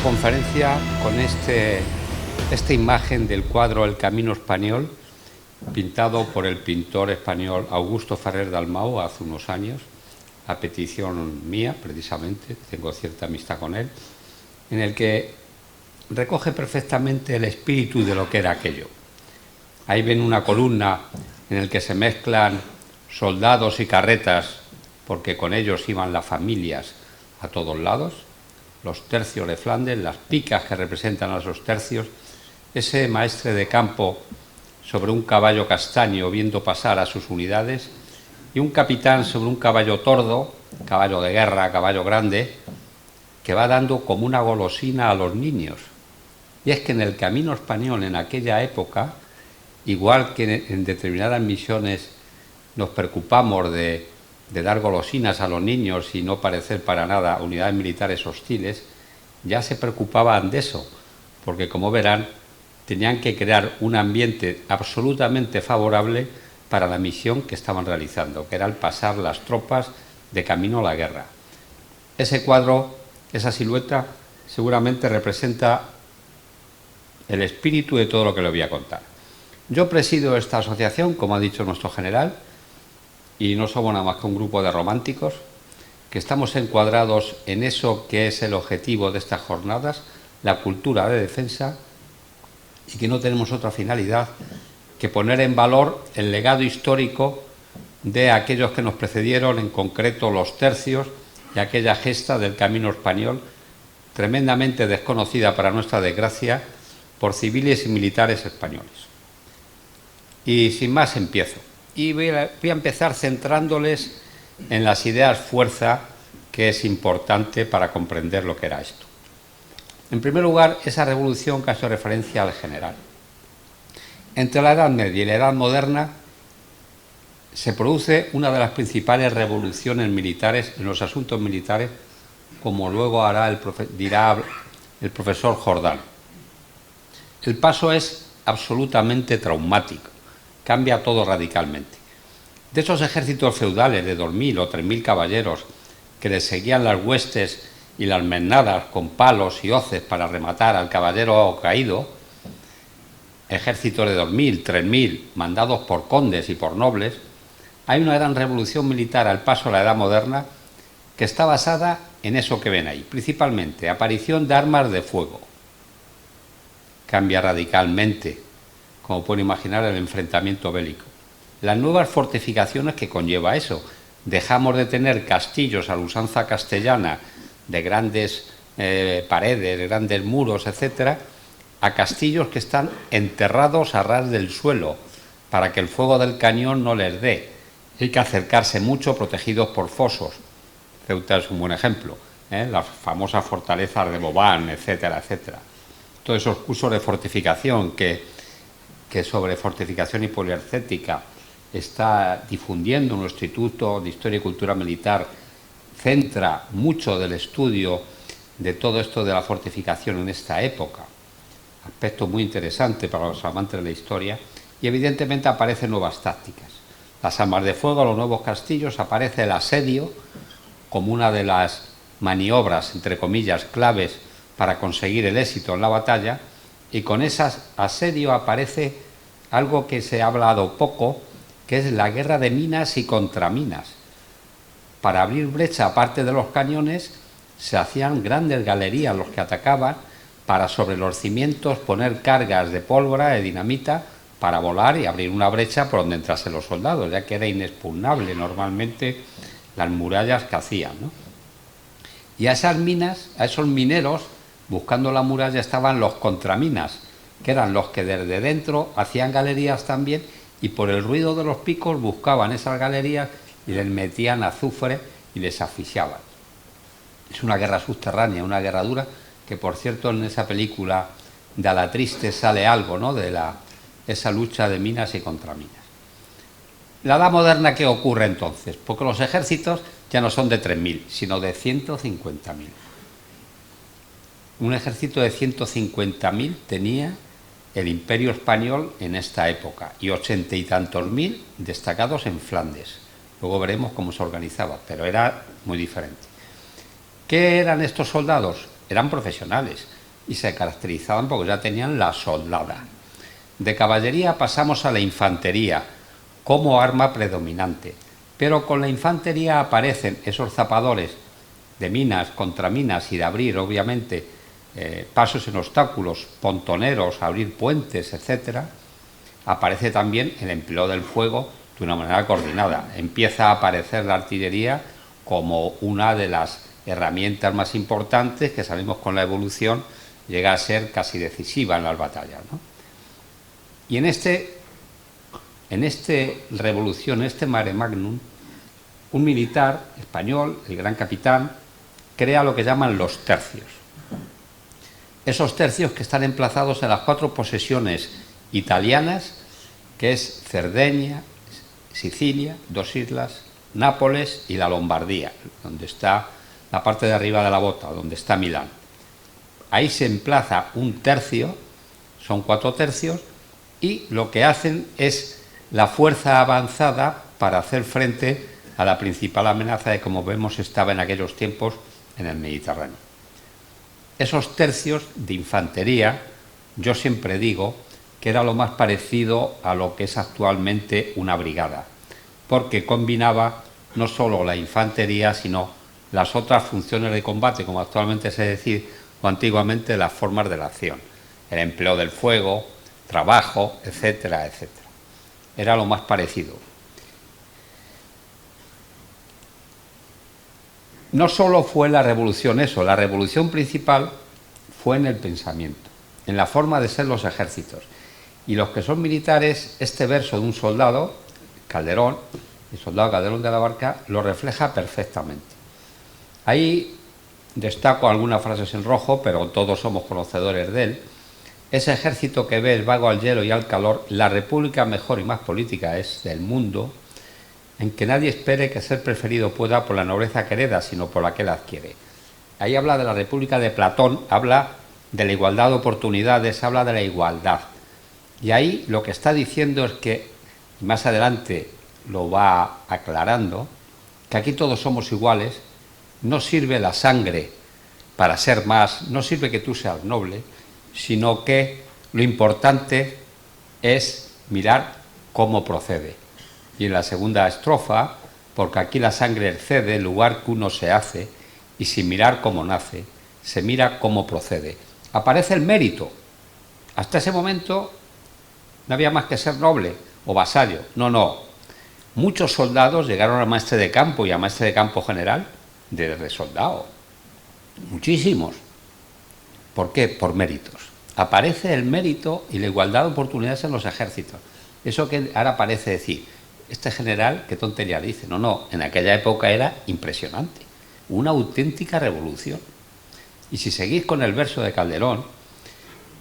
conferencia con esta imagen del cuadro El Camino Español, pintado por el pintor español Augusto Ferrer Dalmau hace unos años, a petición mía, precisamente, tengo cierta amistad con él, en el que recoge perfectamente el espíritu de lo que era aquello. Ahí ven una columna en la que se mezclan soldados y carretas, porque con ellos iban las familias a todos lados, los tercios de Flandes, las picas que representan a esos tercios, ese maestre de campo sobre un caballo castaño viendo pasar a sus unidades y un capitán sobre un caballo tordo, caballo de guerra, caballo grande, que va dando como una golosina a los niños. Y es que en el Camino Español, en aquella época, igual que en determinadas misiones nos preocupamos de dar golosinas a los niños y no parecer para nada unidades militares hostiles, ya se preocupaban de eso, porque como verán, tenían que crear un ambiente absolutamente favorable para la misión que estaban realizando, que era el pasar las tropas de camino a la guerra. Ese cuadro, esa silueta, seguramente representa el espíritu de todo lo que le voy a contar. Yo presido esta asociación, como ha dicho nuestro general, y no somos nada más que un grupo de románticos que estamos encuadrados en eso que es el objetivo de estas jornadas, la cultura de defensa, y que no tenemos otra finalidad que poner en valor el legado histórico de aquellos que nos precedieron, en concreto los tercios y aquella gesta del Camino Español, tremendamente desconocida para nuestra desgracia por civiles y militares españoles. Y sin más empiezo. Y voy a empezar centrándoles en las ideas fuerza, que es importante para comprender lo que era esto. En primer lugar, esa revolución que hace referencia al general. Entre la Edad Media y la Edad Moderna se produce una de las principales revoluciones militares en los asuntos militares, como luego dirá el profesor Jordán. El paso es absolutamente traumático, cambia todo radicalmente. De esos ejércitos feudales de 2.000 o 3.000 caballeros que les seguían las huestes y las mesnadas con palos y hoces para rematar al caballero caído, ejércitos de 2.000, 3.000, mandados por condes y por nobles, hay una gran revolución militar al paso a la Edad Moderna que está basada en eso que ven ahí, principalmente aparición de armas de fuego. Cambia radicalmente, como pueden imaginar, el enfrentamiento bélico. Las nuevas fortificaciones que conlleva eso. Dejamos de tener castillos a la usanza castellana, de grandes paredes, grandes muros, etcétera, a castillos que están enterrados a ras del suelo, para que el fuego del cañón no les dé. Hay que acercarse mucho, protegidos por fosos. Ceuta es un buen ejemplo, las famosas fortalezas de Bobán, etcétera, etcétera. Todos esos cursos de fortificación que sobre fortificación y poliarcética está difundiendo nuestro Instituto de Historia y Cultura Militar, centra mucho del estudio de todo esto de la fortificación en esta época, aspecto muy interesante para los amantes de la historia, y evidentemente aparecen nuevas tácticas. Las armas de fuego, los nuevos castillos, aparece el asedio como una de las maniobras, entre comillas, claves para conseguir el éxito en la batalla, y con ese asedio aparece algo que se ha hablado poco, que es la guerra de minas y contraminas. Para abrir brecha aparte de los cañones, se hacían grandes galerías los que atacaban, para sobre los cimientos poner cargas de pólvora, de dinamita, para volar y abrir una brecha por donde entrasen los soldados, ya que era inexpugnable normalmente las murallas que hacían, ¿no? Y a esas minas, a esos mineros, buscando la muralla, estaban los contraminas, que eran los que desde dentro hacían galerías también, y por el ruido de los picos buscaban esas galerías y les metían azufre y les asfixiaban. Es una guerra subterránea, una guerra dura, que por cierto en esa película de A la Triste sale algo, ¿no?, de esa lucha de minas y contraminas. La Edad Moderna, ¿qué ocurre entonces? Porque los ejércitos ya no son de 3.000, sino de 150.000. Un ejército de 150.000 tenía el Imperio Español en esta época, y 80 y tantos mil destacados en Flandes. Luego veremos cómo se organizaba, pero era muy diferente. ¿Qué eran estos soldados? eran profesionales y se caracterizaban porque ya tenían la soldada. De caballería pasamos a la infantería como arma predominante, pero con la infantería aparecen esos zapadores de minas, contraminas y de abrir, obviamente, pasos en obstáculos, pontoneros, abrir puentes, etcétera. Aparece también el empleo del fuego de una manera coordinada. Empieza a aparecer la artillería como una de las herramientas más importantes que sabemos con la evolución llega a ser casi decisiva en las batallas, ¿no? Y en este revolución, este mare magnum, un militar español, el gran capitán, crea lo que llaman los tercios. Esos tercios que están emplazados en las 4 posesiones italianas, que es Cerdeña, Sicilia, 2 islas, Nápoles y la Lombardía, donde está la parte de arriba de la bota, donde está Milán. Ahí se emplaza un tercio, son 4 tercios, y lo que hacen es la fuerza avanzada para hacer frente a la principal amenaza de, como vemos, estaba en aquellos tiempos en el Mediterráneo. Esos tercios de infantería, yo siempre digo que era lo más parecido a lo que es actualmente una brigada, porque combinaba no solo la infantería, sino las otras funciones de combate, como actualmente se dice, o antiguamente las formas de la acción, el empleo del fuego, trabajo, etcétera, etcétera. Era lo más parecido. No solo fue la revolución eso, la revolución principal fue en el pensamiento, en la forma de ser los ejércitos. Y los que son militares, este verso de un soldado, Calderón, el soldado Calderón de la Barca, lo refleja perfectamente. Ahí destaco algunas frases en rojo, pero todos somos conocedores de él. Ese ejército que ves vago al hielo y al calor, la república mejor y más política es del mundo, en que nadie espere que ser preferido pueda por la nobleza que hereda, sino por la que él adquiere. Ahí habla de la república de Platón, habla de la igualdad de oportunidades, habla de la igualdad. Y ahí lo que está diciendo es que, y más adelante lo va aclarando, que aquí todos somos iguales, no sirve la sangre para ser más, no sirve que tú seas noble, sino que lo importante es mirar cómo procede. Y en la segunda estrofa, porque aquí la sangre excede el lugar que uno se hace, y sin mirar cómo nace, se mira cómo procede. Aparece el mérito. Hasta ese momento no había más que ser noble o vasallo. No. Muchos soldados llegaron a maestre de campo y a maestre de campo general de soldado. Muchísimos. ¿Por qué? Por méritos. Aparece el mérito y la igualdad de oportunidades en los ejércitos. Eso que ahora parece decir, este general, qué tontería dice. No, en aquella época era impresionante. Una auténtica revolución. Y si seguís con el verso de Calderón,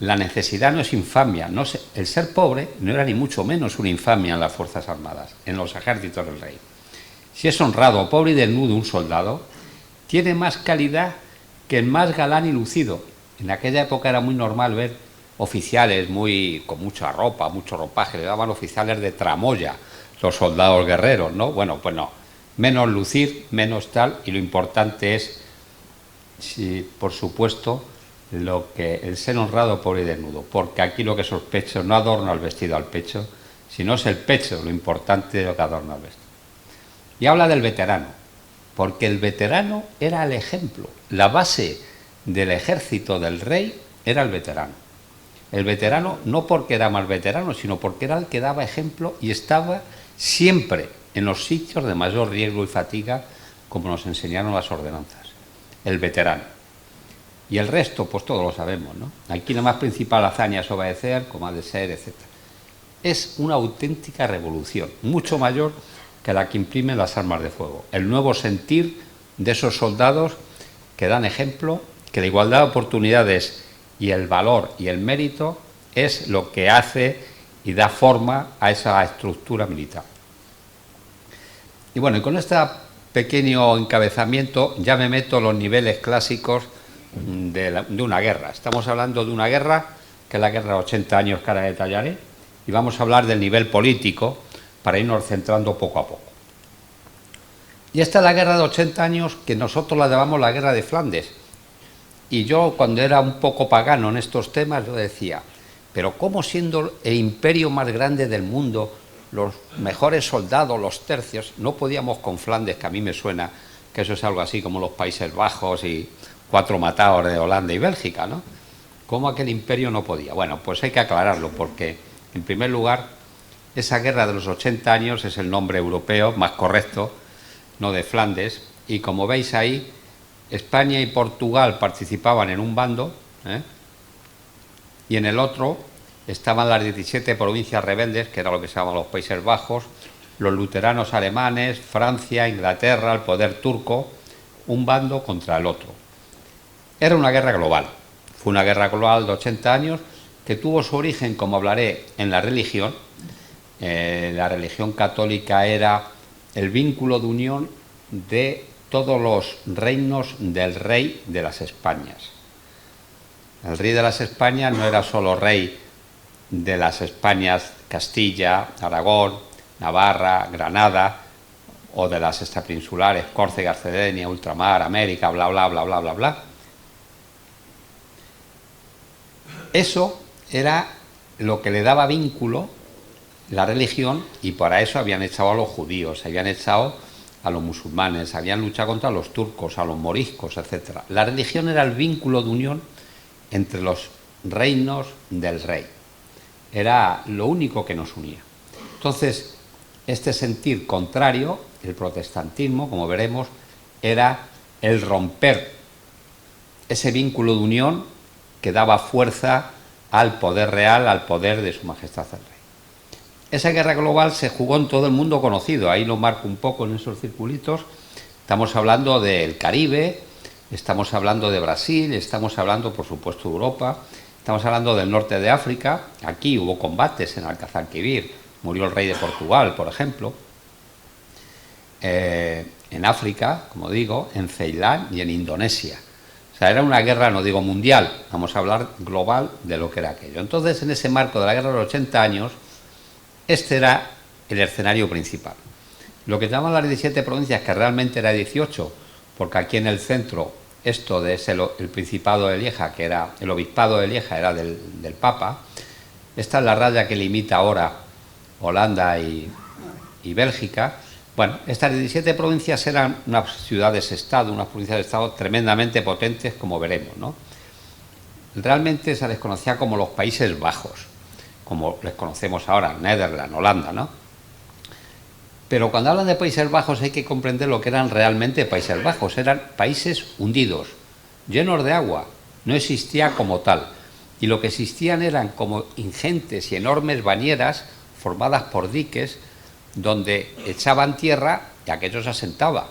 la necesidad no es infamia. El ser pobre no era ni mucho menos una infamia en las Fuerzas Armadas, en los ejércitos del rey. Si es honrado, pobre y desnudo un soldado, tiene más calidad que el más galán y lucido. En aquella época era muy normal ver oficiales con mucha ropa, mucho ropaje, le daban oficiales de tramoya, los soldados guerreros, ¿no? Bueno, pues no, menos lucir, menos tal, y lo importante es, por supuesto, el ser honrado, pobre y desnudo, porque aquí lo que sospecho no adorna el vestido al pecho, sino es el pecho lo importante de lo que adorna el vestido. Y habla del veterano, porque el veterano era el ejemplo, la base del ejército del rey era el veterano. El veterano no porque era más veterano, sino porque era el que daba ejemplo y estaba siempre en los sitios de mayor riesgo y fatiga, como nos enseñaron las ordenanzas. El veterano. Y el resto, pues todos lo sabemos, ¿no? Aquí la más principal hazaña es obedecer, como ha de ser, etc. Es una auténtica revolución, mucho mayor que la que imprimen las armas de fuego. El nuevo sentir de esos soldados que dan ejemplo, que la igualdad de oportunidades y el valor y el mérito es lo que hace y da forma a esa estructura militar. Y bueno, y con este pequeño encabezamiento ya me meto en los niveles clásicos de una guerra. Estamos hablando de una guerra, que es la guerra de 80 años que ahora detallaré, y vamos a hablar del nivel político para irnos centrando poco a poco. Y esta es la guerra de 80 años que nosotros la llamamos la guerra de Flandes. Y yo, cuando era un poco pagano en estos temas, yo decía, pero ¿cómo, siendo el imperio más grande del mundo, los mejores soldados, los tercios, no podíamos con Flandes, que a mí me suena que eso es algo así como los Países Bajos y 4 matados de Holanda y Bélgica, ¿no? ¿Cómo aquel imperio no podía? Bueno, pues hay que aclararlo, porque, en primer lugar, esa guerra de los 80 años es el nombre europeo más correcto, no de Flandes, y como veis ahí, España y Portugal participaban en un bando, y en el otro estaban las 17 provincias rebeldes, que era lo que se llamaban los Países Bajos, los luteranos alemanes, Francia, Inglaterra, el poder turco, un bando contra el otro. Era una guerra global, fue una guerra global de 80 años que tuvo su origen, como hablaré, en la religión. La religión católica era el vínculo de unión de todos los reinos del rey de las Españas. El rey de las Españas no era solo rey de las Españas, Castilla, Aragón, Navarra, Granada, o de las extrapeninsulares, Córcega, Cerdeña, Ultramar, América, bla, bla, bla, bla, bla, bla. Eso era lo que le daba vínculo la religión, y para eso habían echado a los judíos, habían echado a los musulmanes, habían luchado contra los turcos, a los moriscos, etc. La religión era el vínculo de unión entre los reinos del rey. Era lo único que nos unía. Entonces, este sentir contrario, el protestantismo, como veremos, era el romper ese vínculo de unión que daba fuerza al poder real, al poder de Su Majestad el Rey. Esa guerra global se jugó en todo el mundo conocido, ahí lo marco un poco en esos circulitos. Estamos hablando del Caribe, estamos hablando de Brasil, estamos hablando, por supuesto, de Europa, estamos hablando del norte de África. Aquí hubo combates en Alcazarquivir, murió el rey de Portugal, por ejemplo. En África, como digo, en Ceilán y en Indonesia. O sea, era una guerra, no digo mundial, vamos a hablar global de lo que era aquello. Entonces, en ese marco de la guerra de los 80 años, este era el escenario principal. Lo que llaman las 17 provincias, que realmente era 18, porque aquí en el centro, esto de el Principado de Lieja, que era el Obispado de Lieja, era del Papa. Esta es la raya que limita ahora Holanda y Bélgica. Bueno, estas 17 provincias eran unas ciudades-estado, unas provincias-estado tremendamente potentes, como veremos, ¿no? Realmente se les conocía como los Países Bajos, como les conocemos ahora, Nederland, Holanda, ¿no? Pero cuando hablan de Países Bajos hay que comprender lo que eran realmente Países Bajos. Eran países hundidos, llenos de agua, no existía como tal. Y lo que existían eran como ingentes y enormes bañeras formadas por diques donde echaban tierra y aquello se asentaba.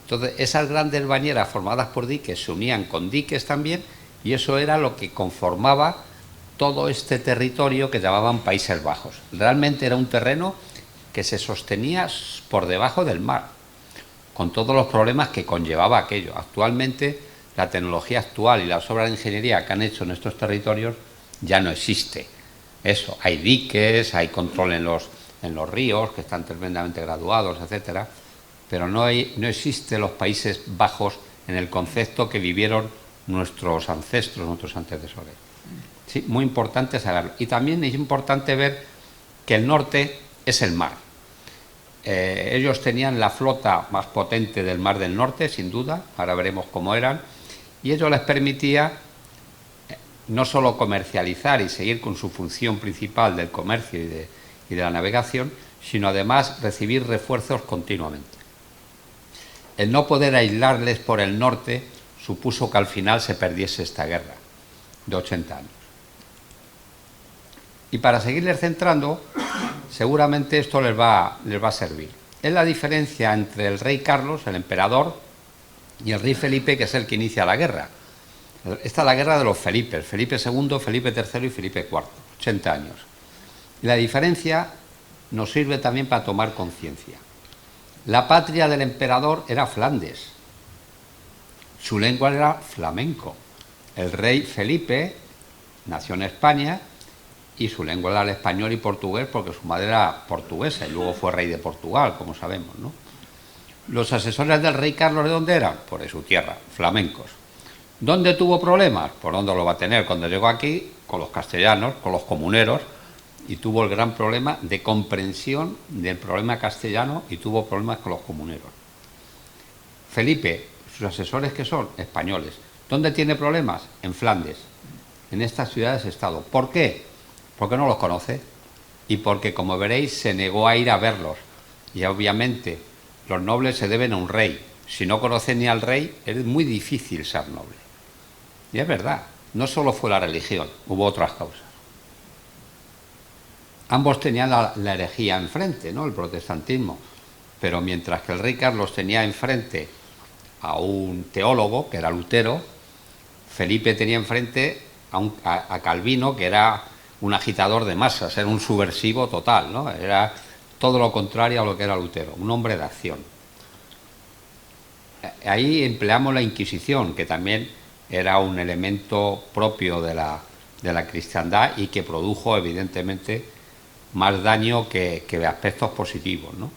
Entonces, esas grandes bañeras formadas por diques se unían con diques también, y eso era lo que conformaba todo este territorio que llamaban Países Bajos. Realmente era un terreno que se sostenía por debajo del mar, con todos los problemas que conllevaba aquello. Actualmente, la tecnología actual y las obras de ingeniería que han hecho en estos territorios ya no existe. Eso, hay diques, hay control en los ríos, que están tremendamente graduados, etcétera, pero no existen los Países Bajos en el concepto que vivieron nuestros ancestros, nuestros antecesores. Sí, muy importante saberlo. Y también es importante ver que el norte es el mar. Ellos tenían la flota más potente del Mar del Norte, sin duda, ahora veremos cómo eran, y ello les permitía no solo comercializar y seguir con su función principal del comercio y de la navegación, sino además recibir refuerzos continuamente. El no poder aislarles por el norte supuso que al final se perdiese esta guerra de 80 años. Y para seguirles centrando, seguramente esto les va a servir. Es la diferencia entre el rey Carlos, el emperador, y el rey Felipe, que es el que inicia la guerra. Esta es la guerra de los Felipes, Felipe II, Felipe III y Felipe IV, 80 años. Y la diferencia nos sirve también para tomar conciencia. La patria del emperador era Flandes, su lengua era flamenco. El rey Felipe nació en España y su lengua era el español y portugués, porque su madre era portuguesa y luego fue rey de Portugal, como sabemos, ¿no? Los asesores del rey Carlos, ¿de dónde eran? Pues de su tierra, flamencos. ¿Dónde tuvo problemas? ¿Por dónde lo va a tener? Cuando llegó aquí, con los castellanos, con los comuneros, y tuvo el gran problema de comprensión del problema castellano y tuvo problemas con los comuneros. Felipe, sus asesores que son españoles, ¿dónde tiene problemas? En Flandes, en estas ciudades-estado. ¿Por qué? Porque no los conoce y porque, como veréis, se negó a ir a verlos. Y obviamente los nobles se deben a un rey. Si no conocen ni al rey, es muy difícil ser noble. Y es verdad, no solo fue la religión, hubo otras causas. Ambos tenían la herejía enfrente, ¿no? El protestantismo. Pero mientras que el rey Carlos tenía enfrente a un teólogo, que era Lutero, Felipe tenía enfrente a Calvino, que era un agitador de masas, era un subversivo total, ¿no? Era todo lo contrario a lo que era Lutero, un hombre de acción. Ahí empleamos la Inquisición, que también era un elemento propio de la cristiandad y que produjo, evidentemente, más daño que aspectos positivos, ¿no?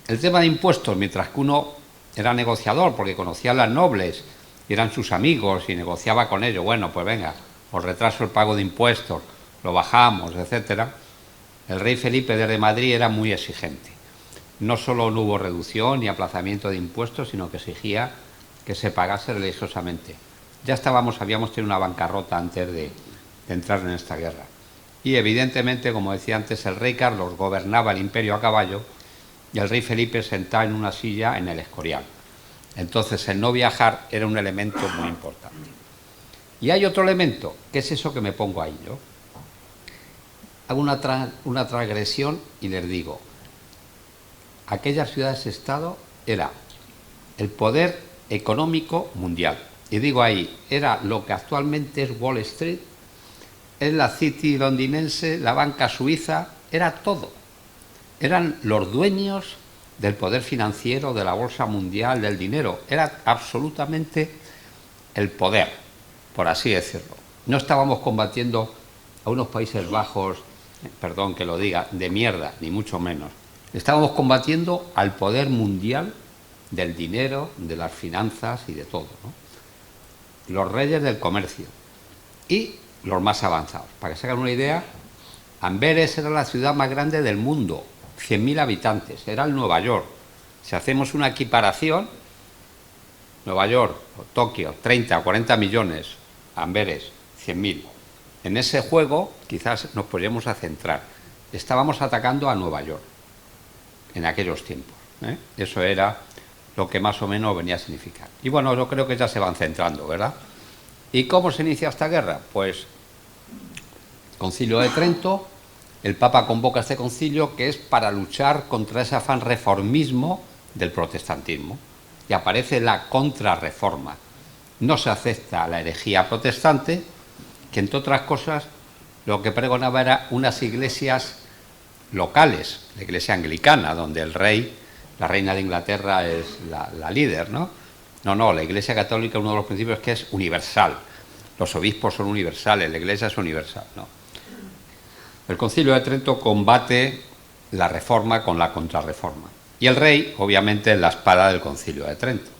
El tema de impuestos, mientras que uno era negociador porque conocía a las nobles, eran sus amigos y negociaba con ellos, bueno, pues venga, os retraso el pago de impuestos, lo bajamos, etcétera. El rey Felipe desde Madrid era muy exigente. No solo no hubo reducción ni aplazamiento de impuestos, sino que exigía que se pagase religiosamente. Ya habíamos tenido una bancarrota antes de entrar en esta guerra. Y evidentemente, como decía antes, el rey Carlos gobernaba el imperio a caballo y el rey Felipe sentado en una silla en el Escorial. Entonces el no viajar era un elemento muy importante. Y hay otro elemento, que es eso que me pongo ahí yo. Hago una transgresión y les digo, aquellas ciudades-estado era el poder económico mundial. Y digo ahí, era lo que actualmente es Wall Street, es la City londinense, la banca suiza, era todo. Eran los dueños del poder financiero, de la bolsa mundial, del dinero. Era absolutamente el poder, por así decirlo. No estábamos combatiendo a unos Países Bajos, perdón que lo diga, de mierda, ni mucho menos. Estábamos combatiendo al poder mundial del dinero, de las finanzas y de todo, ¿no? Los reyes del comercio y los más avanzados. Para que se hagan una idea, Amberes era la ciudad más grande del mundo, 100.000 habitantes, era el Nueva York. Si hacemos una equiparación, Nueva York o Tokio, 30 o 40 millones, Amberes, 100.000. En ese juego quizás nos podríamos centrar. Estábamos atacando a Nueva York en aquellos tiempos, ¿eh? Eso era lo que más o menos venía a significar. Y bueno, yo creo que ya se van centrando, ¿verdad? ¿Y cómo se inicia esta guerra? Pues Concilio de Trento, el Papa convoca este concilio que es para luchar contra ese afán reformismo del protestantismo. Y aparece la contrarreforma. No se acepta la herejía protestante, que entre otras cosas lo que pregonaba era unas iglesias locales, la iglesia anglicana, donde el rey, la reina de Inglaterra es la líder, ¿no? No, la iglesia católica, uno de los principios es que es universal. Los obispos son universales, la iglesia es universal, ¿no? El Concilio de Trento combate la reforma con la contrarreforma. Y el rey, obviamente, es la espada del Concilio de Trento.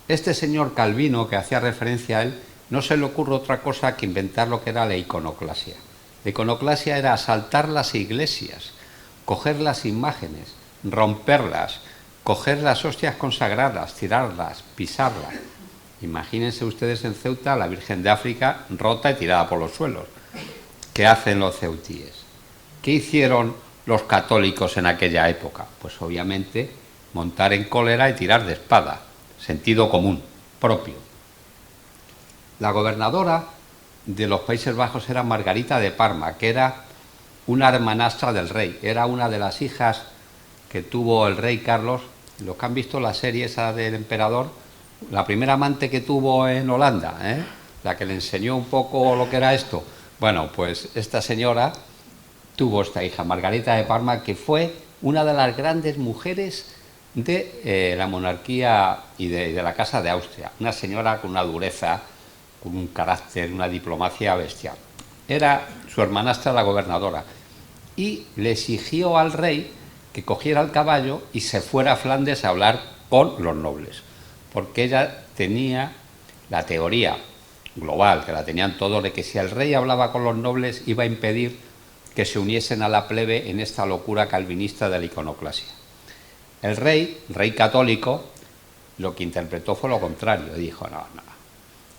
Este señor Calvino, que hacía referencia a él, no se le ocurre otra cosa que inventar lo que era la iconoclasia. La iconoclasia era asaltar las iglesias, coger las imágenes, romperlas, coger las hostias consagradas, tirarlas, pisarlas. Imagínense ustedes en Ceuta la Virgen de África rota y tirada por los suelos. ¿Qué hacen los ceutíes? ¿Qué hicieron los católicos en aquella época? Pues obviamente montar en cólera y tirar de espada, sentido común, propio. La gobernadora de los Países Bajos era Margarita de Parma, que era una hermanastra del rey, era una de las hijas que tuvo el rey Carlos. Los que han visto la serie esa del emperador, la primera amante que tuvo en Holanda, la que le enseñó un poco lo que era esto. Bueno, pues esta señora tuvo esta hija, Margarita de Parma, que fue una de las grandes mujeres de la monarquía y de la Casa de Austria. Una señora con una dureza, con un carácter, una diplomacia bestial. Era su hermanastra la gobernadora y le exigió al rey que cogiera el caballo y se fuera a Flandes a hablar con los nobles, porque ella tenía la teoría global, que la tenían todos, de que si el rey hablaba con los nobles iba a impedir que se uniesen a la plebe en esta locura calvinista de la iconoclasia. El rey católico, lo que interpretó fue lo contrario, dijo, no,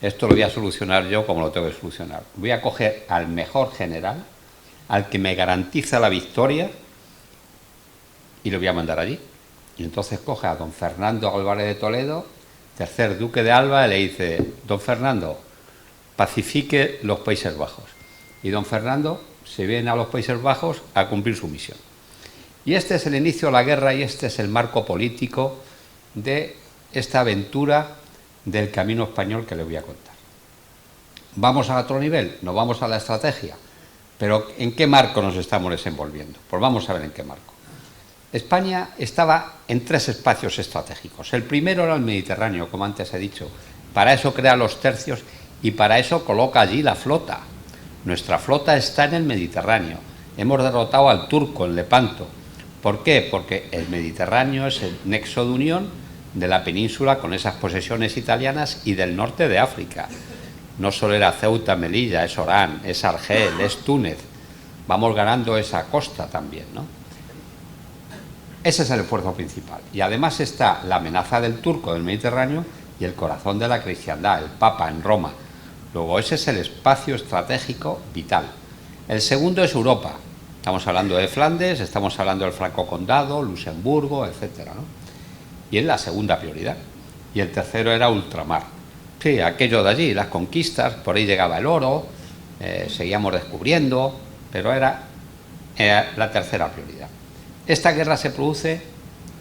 esto lo voy a solucionar yo como lo tengo que solucionar. Voy a coger al mejor general, al que me garantiza la victoria, y lo voy a mandar allí. Y entonces coge a don Fernando Álvarez de Toledo, tercer duque de Alba, y le dice, don Fernando, pacifique los Países Bajos. Y don Fernando se viene a los Países Bajos a cumplir su misión. Y este es el inicio de la guerra y este es el marco político de esta aventura del camino español que le voy a contar. ¿Vamos a otro nivel? No vamos a la estrategia. Pero ¿en qué marco nos estamos desenvolviendo? Pues vamos a ver en qué marco. España estaba en 3 espacios estratégicos. El primero era el Mediterráneo, como antes he dicho. Para eso crea los tercios y para eso coloca allí la flota. Nuestra flota está en el Mediterráneo. Hemos derrotado al turco en Lepanto. ¿Por qué? Porque el Mediterráneo es el nexo de unión de la península con esas posesiones italianas y del norte de África. No solo era Ceuta, Melilla, es Orán, es Argel, es Túnez. Vamos ganando esa costa también, ¿no? Ese es el esfuerzo principal. Y además está la amenaza del turco del Mediterráneo y el corazón de la cristiandad, el Papa en Roma. Luego ese es el espacio estratégico vital. El segundo es Europa. Estamos hablando de Flandes, estamos hablando del Franco Condado, Luxemburgo, etcétera, ¿no? Y es la segunda prioridad. Y el tercero era ultramar. Sí, aquello de allí, las conquistas, por ahí llegaba el oro, seguíamos descubriendo, pero era la tercera prioridad. Esta guerra se produce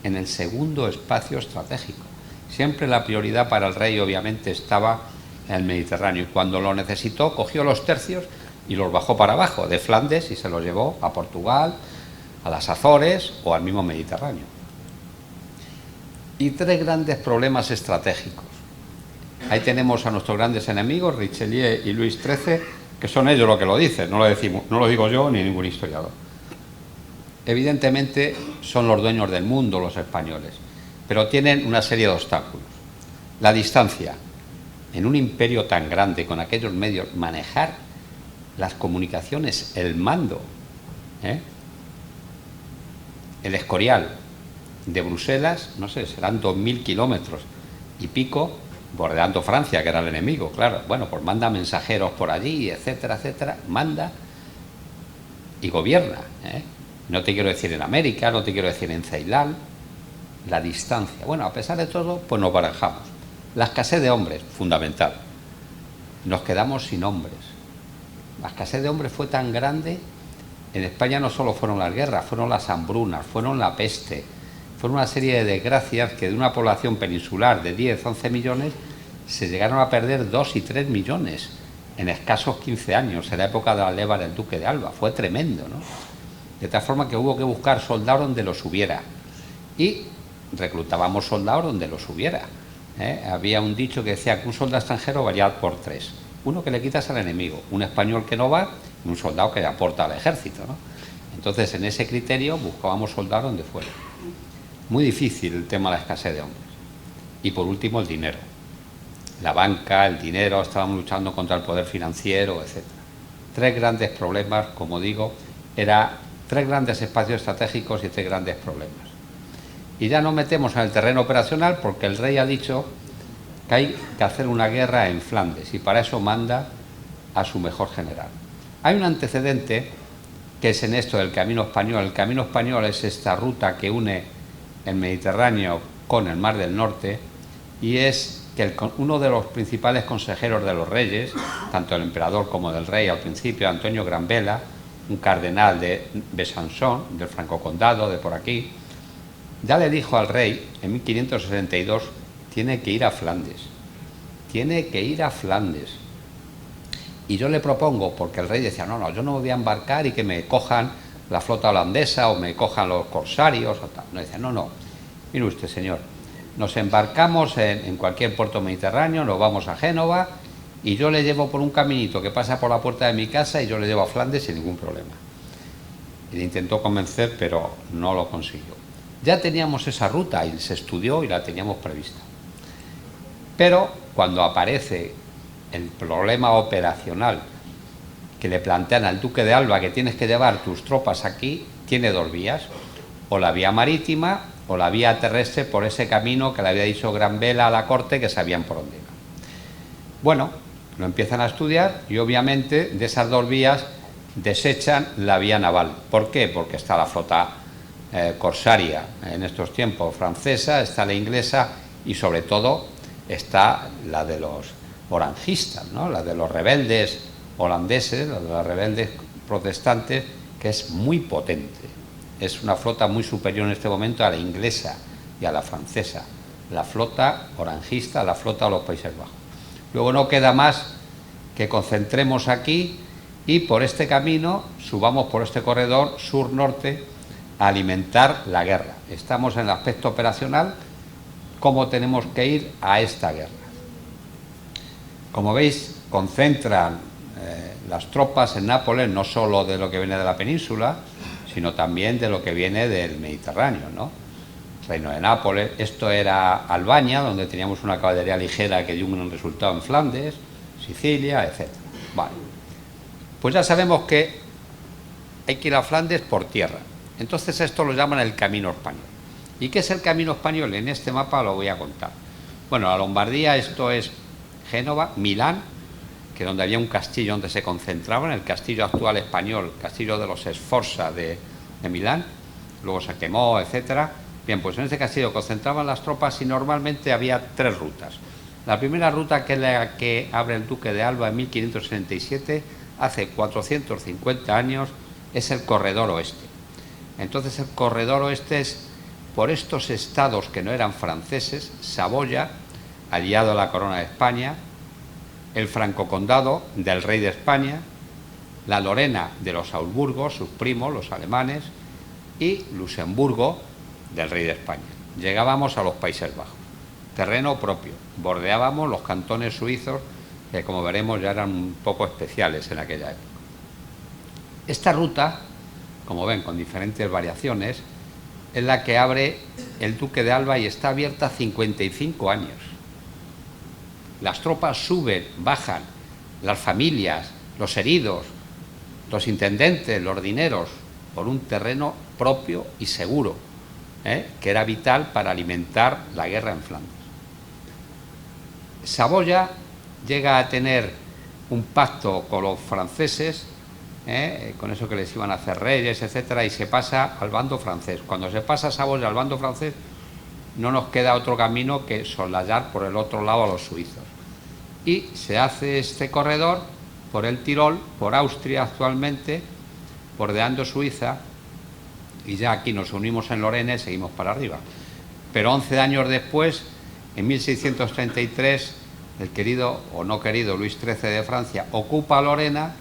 en el segundo espacio estratégico. Siempre la prioridad para el rey obviamente estaba en el Mediterráneo y cuando lo necesitó cogió los tercios y los bajó para abajo de Flandes y se los llevó a Portugal, a las Azores o al mismo Mediterráneo. Y 3 grandes problemas estratégicos. Ahí tenemos a nuestros grandes enemigos, Richelieu y Luis XIII, que son ellos los que lo dicen, no lo digo yo ni ningún historiador. Evidentemente son los dueños del mundo los españoles, pero tienen una serie de obstáculos. La distancia. En un imperio tan grande, con aquellos medios, manejar las comunicaciones, el mando, el Escorial de Bruselas, no sé, serán 2000 kilómetros y pico, bordeando Francia, que era el enemigo, claro. Bueno, pues manda mensajeros por allí, etcétera, etcétera, manda y gobierna, No te quiero decir en América, no te quiero decir en Ceilán, la distancia. Bueno, a pesar de todo, pues nos barajamos. La escasez de hombres, fundamental. Nos quedamos sin hombres. La escasez de hombres fue tan grande, en España no solo fueron las guerras, fueron las hambrunas, fueron la peste, fueron una serie de desgracias que de una población peninsular de 10, 11 millones, se llegaron a perder 2 y 3 millones en escasos 15 años, en la época de la leva del duque de Alba. Fue tremendo, ¿no? De tal forma que hubo que buscar soldados donde los hubiera. Y reclutábamos soldados donde los hubiera. Había un dicho que decía que un soldado extranjero valía por 3. Uno que le quitas al enemigo, un español que no va y un soldado que aporta al ejército, ¿no? Entonces, en ese criterio buscábamos soldados donde fuera. Muy difícil el tema de la escasez de hombres. Y por último, el dinero. La banca, el dinero, estábamos luchando contra el poder financiero, etc. 3 grandes problemas, como digo, era 3 grandes espacios estratégicos y 3 grandes problemas. Y ya nos metemos en el terreno operacional porque el rey ha dicho que hay que hacer una guerra en Flandes y para eso manda a su mejor general. Hay un antecedente que es en esto del camino español. El camino español es esta ruta que une el Mediterráneo con el Mar del Norte y es que uno de los principales consejeros de los reyes, tanto el emperador como del rey al principio, Antonio Granvela, un cardenal de Besançon, del Franco Condado, de por aquí, ya le dijo al rey en 1562, tiene que ir a Flandes, tiene que ir a Flandes. Y yo le propongo, porque el rey decía, no, yo no me voy a embarcar y que me cojan la flota holandesa o me cojan los corsarios o tal. No, decía, no, mire usted, señor, nos embarcamos en cualquier puerto mediterráneo, nos vamos a Génova y yo le llevo por un caminito que pasa por la puerta de mi casa y yo le llevo a Flandes sin ningún problema. Y le intentó convencer, pero no lo consiguió. Ya teníamos esa ruta y se estudió y la teníamos prevista. Pero cuando aparece el problema operacional que le plantean al duque de Alba, que tienes que llevar tus tropas aquí, tiene dos vías, o la vía marítima o la vía terrestre por ese camino que le había dicho Granvela a la corte, que sabían por dónde iba. Bueno, lo empiezan a estudiar y obviamente de esas dos vías desechan la vía naval. ¿Por qué? Porque está la flota corsaria en estos tiempos francesa, está la inglesa y sobre todo está la de los orangistas, ¿no? La de los rebeldes holandeses, la de los rebeldes protestantes, que es muy potente. Es una flota muy superior en este momento a la inglesa y a la francesa. La flota orangista, la flota de los Países Bajos. Luego no queda más que concentremos aquí y por este camino subamos por este corredor sur-norte a alimentar la guerra. Estamos en el aspecto operacional, cómo tenemos que ir a esta guerra. Como veis, concentran las tropas en Nápoles, no solo de lo que viene de la península, sino también de lo que viene del Mediterráneo, ¿no? Reino de Nápoles, esto era Albania, donde teníamos una caballería ligera que dio un resultado en Flandes, Sicilia, etc. Vale. Pues ya sabemos que hay que ir a Flandes por tierra. Entonces esto lo llaman el Camino Español. ¿Y qué es el Camino Español? En este mapa lo voy a contar. Bueno, la Lombardía, esto es Génova, Milán, que donde había un castillo donde se concentraban, el castillo actual español, castillo de los Sforza de Milán, luego se quemó, etcétera. Bien, pues en este castillo concentraban las tropas y normalmente había tres rutas. La primera ruta, que es la que abre el duque de Alba en 1567, hace 450 años, es el corredor oeste. Entonces el corredor oeste es por estos estados que no eran franceses: Saboya, aliado a la corona de España; el francocondado del rey de España; la Lorena de los Augsburgos, sus primos, los alemanes; y Luxemburgo del rey de España. Llegábamos a los Países Bajos, terreno propio, bordeábamos los cantones suizos, que como veremos ya eran un poco especiales en aquella época. Esta ruta, como ven, con diferentes variaciones, es la que abre el duque de Alba y está abierta 55 años. Las tropas suben, bajan, las familias, los heridos, los intendentes, los dineros, por un terreno propio y seguro, que era vital para alimentar la guerra en Flandes. Saboya llega a tener un pacto con los franceses, con eso que les iban a hacer reyes, etcétera, y se pasa al bando francés. Cuando se pasa Saboya al bando francés, no nos queda otro camino que soslayar por el otro lado a los suizos. Y se hace este corredor por el Tirol, por Austria actualmente, bordeando Suiza, y ya aquí nos unimos en Lorena y seguimos para arriba. Pero 11 años después, en 1633, el querido o no querido Luis XIII de Francia ocupa Lorena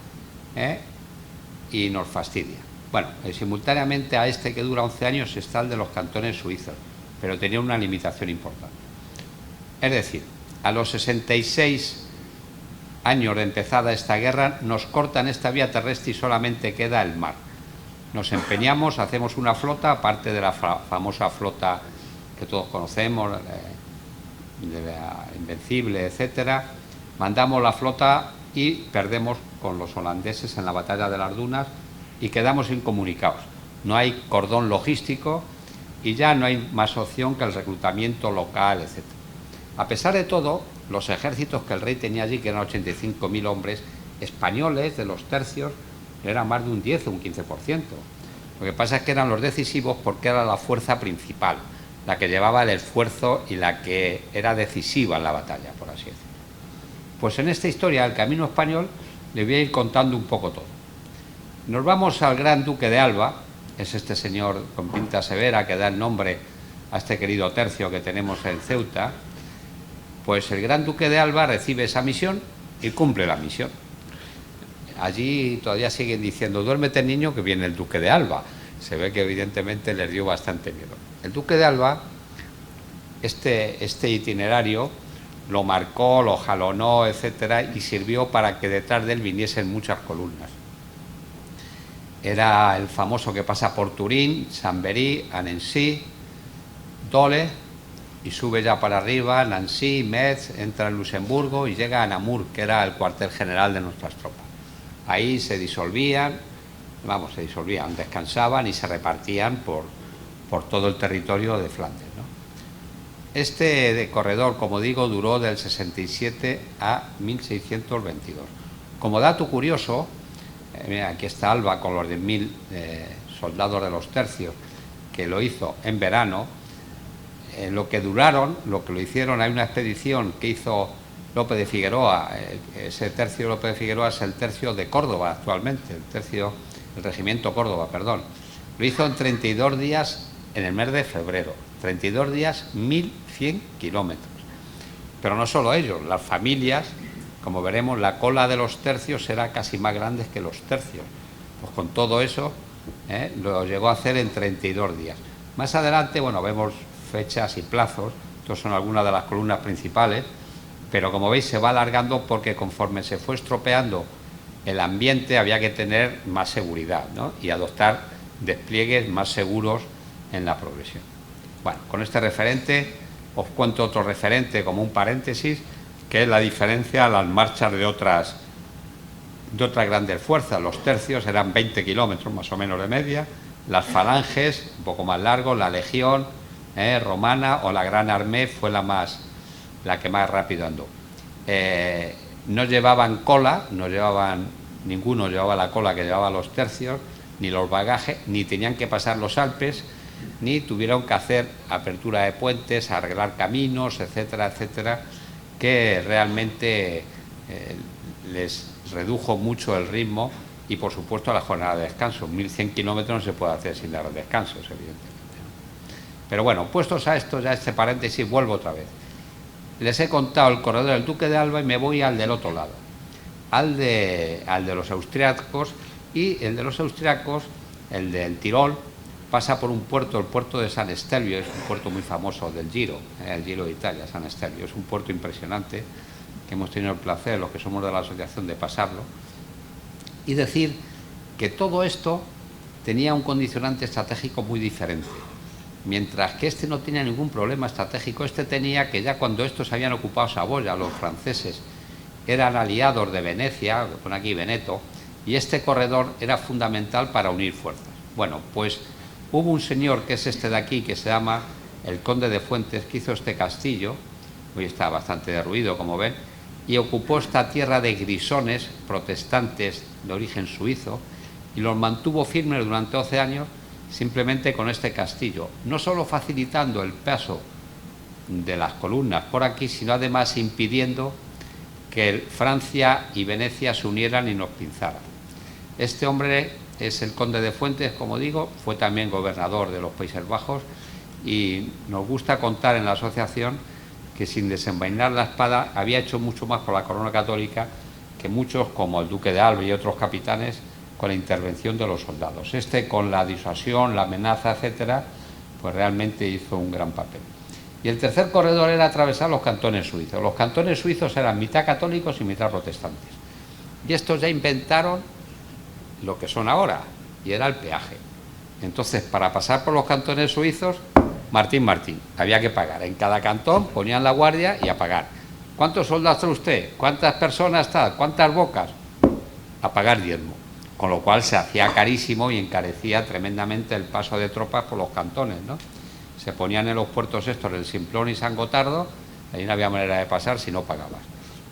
y nos fastidia. Bueno, simultáneamente a este, que dura 11 años, está el de los cantones suizos, pero tenía una limitación importante. Es decir, a los 66 años de empezada esta guerra, nos cortan esta vía terrestre y solamente queda el mar. Nos empeñamos, hacemos una flota, aparte de la famosa flota que todos conocemos, de la Invencible, etcétera. Mandamos la flota y perdemos con los holandeses en la batalla de las Dunas y quedamos incomunicados. No hay cordón logístico y ya no hay más opción que el reclutamiento local, etcétera. A pesar de todo, los ejércitos que el rey tenía allí, que eran 85.000 hombres españoles de los tercios, eran más de un 10 o un 15%. Lo que pasa es que eran los decisivos porque era la fuerza principal, la que llevaba el esfuerzo y la que era decisiva en la batalla, por así decirlo. Pues en esta historia del Camino Español le voy a ir contando un poco todo. Nos vamos al Gran Duque de Alba, es este señor con pinta severa que da el nombre a este querido tercio que tenemos en Ceuta. Pues el Gran Duque de Alba recibe esa misión y cumple la misión. Allí todavía siguen diciendo: duérmete, niño, que viene el Duque de Alba. Se ve que evidentemente les dio bastante miedo. El Duque de Alba, este itinerario lo marcó, lo jalonó, etcétera, y sirvió para que detrás de él viniesen muchas columnas. Era el famoso que pasa por Turín, Chambéry, Annecy, Dole, y sube ya para arriba, Nancy, Metz, entra en Luxemburgo y llega a Namur, que era el cuartel general de nuestras tropas. Ahí se disolvían, descansaban y se repartían por todo el territorio de Flandes, ¿no? Este corredor, como digo, duró del 67 a 1622. Como dato curioso, mira, aquí está Alba con los 10.000 soldados de los tercios, que lo hizo en verano. Lo que lo hicieron, hay una expedición que hizo Lope de Figueroa. Ese tercio de Lope de Figueroa es el tercio de Córdoba actualmente, el regimiento Córdoba, perdón. Lo hizo en 32 días en el mes de febrero. 32 días, 1.100 kilómetros. Pero no solo ellos, las familias, como veremos, la cola de los tercios era casi más grande que los tercios. Pues con todo eso, lo llegó a hacer en 32 días. Más adelante, bueno, vemos fechas y plazos. Estos son algunas de las columnas principales, pero como veis se va alargando porque conforme se fue estropeando el ambiente había que tener más seguridad, ¿no? Y adoptar despliegues más seguros en la progresión. Bueno, con este referente os cuento otro referente como un paréntesis, que es la diferencia a las marchas de otras grandes fuerzas. Los tercios eran 20 kilómetros más o menos de media, las falanges un poco más largos, la legión romana o la Gran Armée fue la que más rápido andó. No llevaban cola, ninguno llevaba la cola que llevaba los tercios, ni los bagajes, ni tenían que pasar los Alpes, ni tuvieron que hacer apertura de puentes, arreglar caminos, etcétera, etcétera, que realmente les redujo mucho el ritmo y, por supuesto, la jornada de descanso. 1.100 kilómetros no se puede hacer sin dar descansos, evidentemente. Pero bueno, puestos a esto, ya este paréntesis, vuelvo otra vez. Les he contado el corredor del Duque de Alba y me voy al del otro lado, al de los austriacos, y el de los austriacos, el del Tirol, pasa por un puerto, el puerto de San Estelvio, es un puerto muy famoso del Giro, el Giro de Italia, San Estelvio, es un puerto impresionante que hemos tenido el placer, los que somos de la asociación, de pasarlo, y decir que todo esto tenía un condicionante estratégico muy diferente. Mientras que este no tenía ningún problema estratégico, este tenía que ya cuando estos habían ocupado Saboya, los franceses eran aliados de Venecia, que pone aquí Veneto, y este corredor era fundamental para unir fuerzas. Bueno, pues hubo un señor que es este de aquí, que se llama el Conde de Fuentes, que hizo este castillo, hoy está bastante derruido, como ven, y ocupó esta tierra de grisones protestantes de origen suizo y los mantuvo firmes durante 12 años simplemente con este castillo, no solo facilitando el paso de las columnas por aquí, sino además impidiendo que Francia y Venecia se unieran y nos pinzaran. Este hombre es el Conde de Fuentes, como digo, fue también gobernador de los Países Bajos, y nos gusta contar en la asociación que sin desenvainar la espada había hecho mucho más por la corona católica que muchos, como el Duque de Alba y otros capitanes, con la intervención de los soldados. Este, con la disuasión, la amenaza, etcétera, pues realmente hizo un gran papel. Y el tercer corredor era atravesar los cantones suizos. Los cantones suizos eran mitad católicos y mitad protestantes. Y estos ya inventaron lo que son ahora, y era el peaje. Entonces, para pasar por los cantones suizos, Martín, había que pagar. En cada cantón ponían la guardia y a pagar. ¿Cuántos soldados trae usted? ¿Cuántas personas está? ¿Cuántas bocas? A pagar diezmo. Con lo cual se hacía carísimo y encarecía tremendamente el paso de tropas por los cantones, ¿no? Se ponían en los puertos estos, el Simplón y San Gotardo, ahí no había manera de pasar si no pagabas.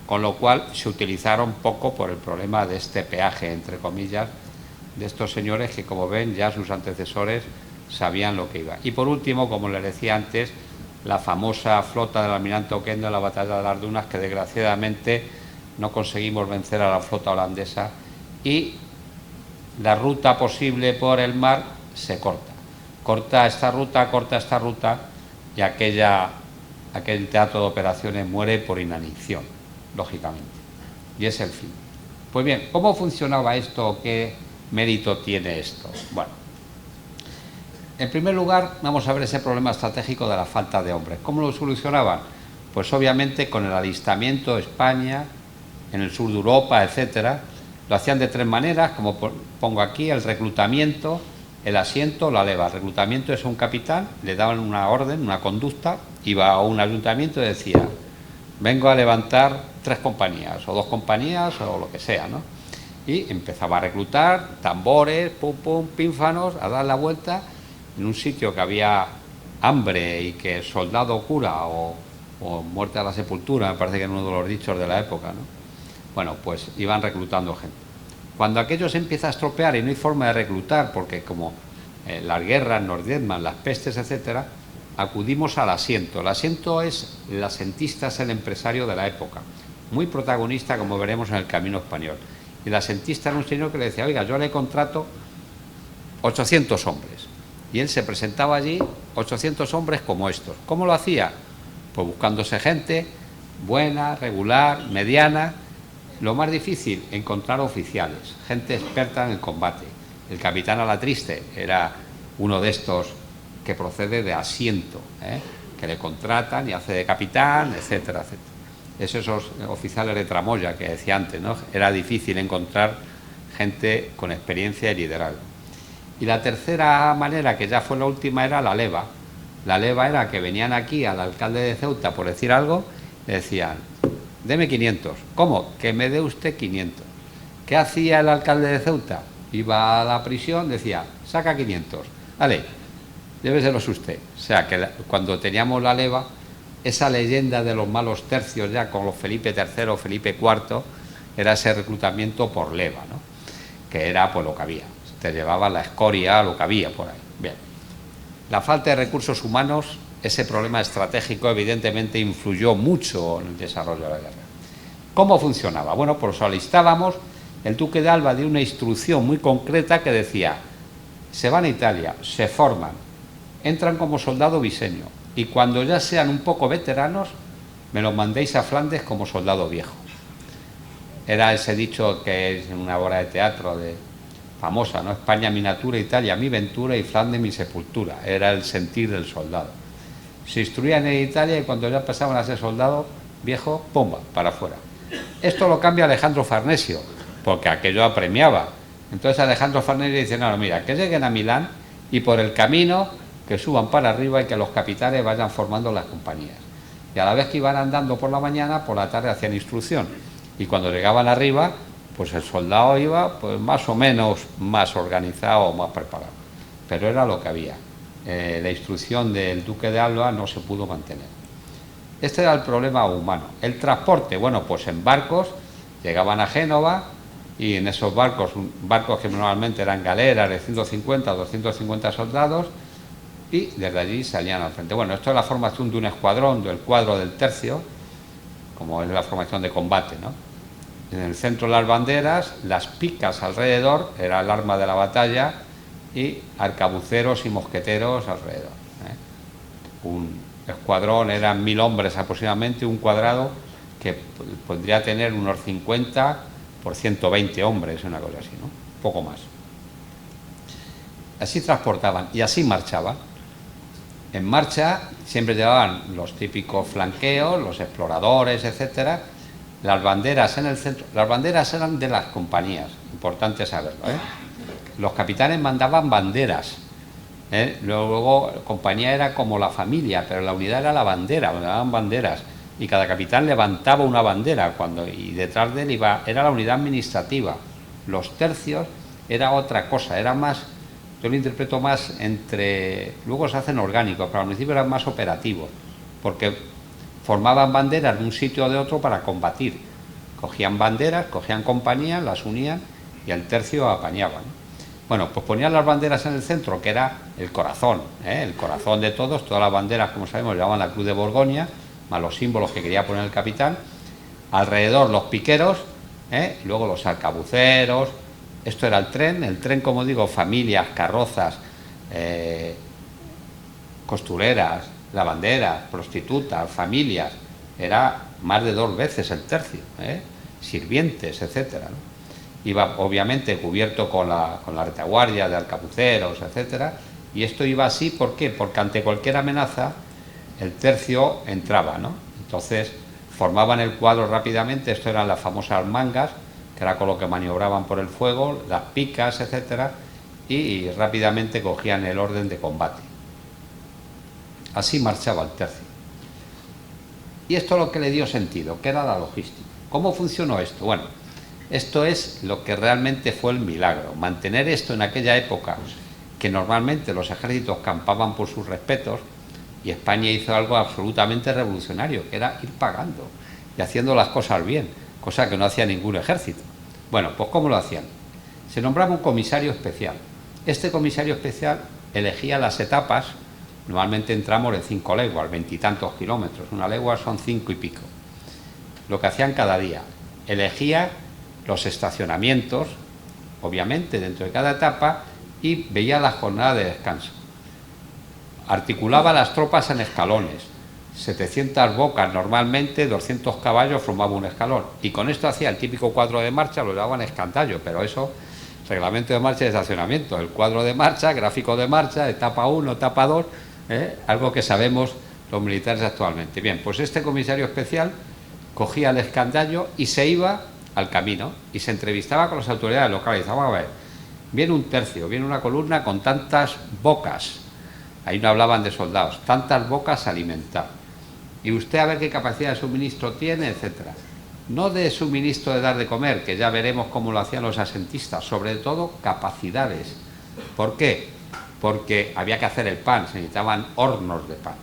Con lo cual se utilizaron poco por el problema de este peaje, entre comillas, de estos señores que, como ven, ya sus antecesores sabían lo que iba. Y por último, como les decía antes, la famosa flota del almirante Oquendo en la batalla de las Dunas, que desgraciadamente no conseguimos vencer a la flota holandesa, y la ruta posible por el mar se corta. Corta esta ruta y aquel teatro de operaciones muere por inanición, lógicamente. Y es el fin. Pues bien, ¿cómo funcionaba esto? ¿Qué mérito tiene esto? Bueno, en primer lugar, vamos a ver ese problema estratégico de la falta de hombres. ¿Cómo lo solucionaban? Pues obviamente con el alistamiento de España, en el sur de Europa, etcétera. Lo hacían de tres maneras, como pongo aquí: el reclutamiento, el asiento, la leva. El reclutamiento es un capitán, le daban una orden, una conducta, iba a un ayuntamiento y decía: vengo a levantar 3 compañías, o 2 compañías, o lo que sea, ¿no? Y empezaba a reclutar, tambores, pum, pum, pínfanos, a dar la vuelta en un sitio que había hambre y que soldado cura o muerte a la sepultura, me parece que era uno de los dichos de la época, ¿no? Bueno, pues iban reclutando gente. Cuando aquello se empieza a estropear y no hay forma de reclutar, porque como las guerras nos diezman, las pestes, etcétera, acudimos al asiento. El asiento es, el asentista es el empresario de la época, muy protagonista, como veremos en el Camino Español. Y el asentista era un señor que le decía: oiga, yo le contrato 800 hombres. Y él se presentaba allí, 800 hombres como estos. ¿Cómo lo hacía? Pues buscándose gente buena, regular, mediana. Lo más difícil, encontrar oficiales, gente experta en el combate. El capitán Alatriste era uno de estos que procede de asiento, que le contratan y hace de capitán, etcétera, etcétera. Esos oficiales de tramoya que decía antes, ¿no? Era difícil encontrar gente con experiencia y liderazgo. Y la tercera manera, que ya fue la última, era la leva. La leva era que venían aquí al alcalde de Ceuta por decir algo, le decían: deme 500. ¿Cómo? Que me dé usted 500. ¿Qué hacía el alcalde de Ceuta? Iba a la prisión, decía: saca 500. Vale, lléveselos usted. O sea, que cuando teníamos la leva, esa leyenda de los malos tercios ya con los Felipe III, Felipe IV, era ese reclutamiento por leva, ¿no? Que era pues lo que había. Te llevaba la escoria, lo que había por ahí. Bien. La falta de recursos humanos, ese problema estratégico, evidentemente influyó mucho en el desarrollo de la guerra. ¿Cómo funcionaba? Bueno, pues alistábamos. El duque de Alba dio una instrucción muy concreta que decía: se van a Italia, se forman, entran como soldado biseño, y cuando ya sean un poco veteranos, me los mandéis a Flandes como soldado viejo. Era ese dicho que es en una obra de teatro famosa, ¿no? España mi natura, Italia mi ventura y Flandes mi sepultura. Era el sentir del soldado. Se instruían en Italia y cuando ya pasaban a ser soldado viejo, ¡pumba!, para afuera. Esto lo cambia Alejandro Farnesio, porque aquello apremiaba. Entonces Alejandro Farnesio dice: no, mira, que lleguen a Milán y por el camino que suban para arriba y que los capitanes vayan formando las compañías. Y a la vez que iban andando por la mañana, por la tarde hacían instrucción. Y cuando llegaban arriba, pues el soldado iba pues más o menos más organizado, más preparado. Pero era lo que había. La instrucción del duque de Alba no se pudo mantener. Este era el problema humano. El transporte, bueno, pues en barcos llegaban a Génova y en esos barcos que normalmente eran galeras de 150 o 250 soldados, y desde allí salían al frente. Bueno, esto es la formación de un escuadrón, del cuadro del tercio, como es la formación de combate, ¿no? En el centro las banderas, las picas alrededor, era el arma de la batalla, y arcabuceros y mosqueteros alrededor. Un escuadrón eran 1000 hombres aproximadamente, un cuadrado que podría tener unos 50 por 120 hombres, una cosa así, ¿no? Poco más. Así transportaban y así marchaban. En marcha siempre llevaban los típicos flanqueos, los exploradores, etcétera. Las banderas en el centro, las banderas eran de las compañías, importante saberlo, Los capitanes mandaban banderas, luego la compañía era como la familia, pero la unidad era la bandera, mandaban banderas, y cada capitán levantaba una bandera y detrás de él era la unidad administrativa. Los tercios era otra cosa, era más, yo lo interpreto más luego se hacen orgánicos, pero al principio eran más operativos, porque formaban banderas de un sitio o de otro para combatir. Cogían banderas, cogían compañías, las unían y al tercio apañaban. Bueno, pues ponían las banderas en el centro, que era el corazón de todos. Todas las banderas, como sabemos, llevaban la cruz de Borgoña, más los símbolos que quería poner el capitán. Alrededor los piqueros, luego los arcabuceros. Esto era el tren, como digo, familias, carrozas, costureras, lavanderas, prostitutas, familias. Era más de 2 veces el tercio, sirvientes, etcétera, ¿no? Iba obviamente cubierto con la retaguardia de arcabuceros, etcétera, y esto iba así, ¿por qué? Porque ante cualquier amenaza el tercio entraba, ¿no? Entonces formaban el cuadro rápidamente. Esto eran las famosas mangas, que era con lo que maniobraban por el fuego, las picas, etcétera, y rápidamente cogían el orden de combate. Así marchaba el tercio. Y esto es lo que le dio sentido, que era la logística. ¿Cómo funcionó esto? Bueno, esto es lo que realmente fue el milagro. Mantener esto en aquella época, que normalmente los ejércitos campaban por sus respetos, y España hizo algo absolutamente revolucionario, que era ir pagando y haciendo las cosas bien, cosa que no hacía ningún ejército. Bueno, pues ¿cómo lo hacían? Se nombraba un comisario especial. Este comisario especial elegía las etapas. Normalmente entramos en 5 leguas, 20 y tantos kilómetros. Una legua son 5 y pico. Lo que hacían cada día, elegía los estacionamientos, obviamente dentro de cada etapa, y veía la jornada de descanso. Articulaba las tropas en escalones. 700 bocas normalmente, 200 caballos formaba un escalón. Y con esto hacía el típico cuadro de marcha, lo llamaban escandallo, pero eso, reglamento de marcha y estacionamiento. El cuadro de marcha, gráfico de marcha, etapa 1, etapa 2, algo que sabemos los militares actualmente. Bien, pues este comisario especial cogía el escandallo y se iba al camino y se entrevistaba con las autoridades locales. Vamos a ver, viene un tercio, viene una columna con tantas bocas, ahí no hablaban de soldados, tantas bocas a alimentar, y usted a ver qué capacidad de suministro tiene, etcétera. No de suministro de dar de comer, que ya veremos cómo lo hacían los asentistas, sobre todo capacidades. ¿Por qué? Porque había que hacer el pan, se necesitaban hornos de pan.